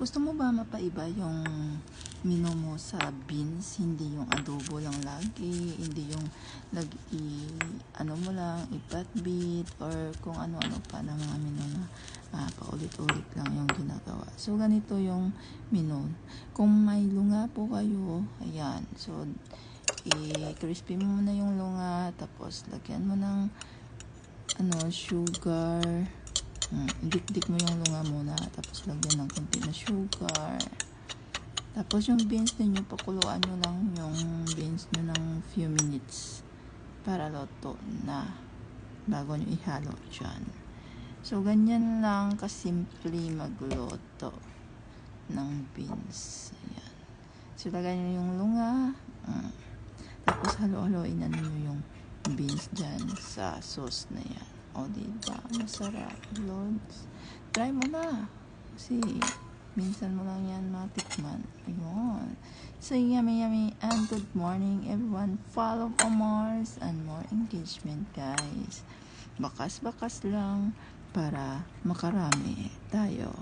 Gusto mo ba mapaiba yung menu mo sa beans? Hindi yung adobo lang lagi, hindi yung ano mo lang, ipatbit, or kung ano-ano pa na mga menu na paulit-ulit lang yung ginagawa. So, ganito yung menu. Kung may lunga po kayo, ayan. So, i-crispy mo muna yung lunga, tapos lagyan mo ng sugar. Dik-dik mo yung lunga muna, tapos lagyan ng konti na sugar. Tapos yung beans ninyo, pakuluan nyo lang yung beans nyo ng few minutes para luto na bago nyo ihalo dyan. So, ganyan lang kasimple magluto ng beans. Ayan. So, lagyan nyo yung lunga. Tapos halo-haloin na nyo yung beans dyan sa sauce na yan. O, diba? Masarap. Lods. Try mo na. Kasi, minsan mo lang yan matikman. Ayun. So, yummy and good morning, everyone. Follow for more and more engagement, guys. Bakas-bakas lang para makarami tayo.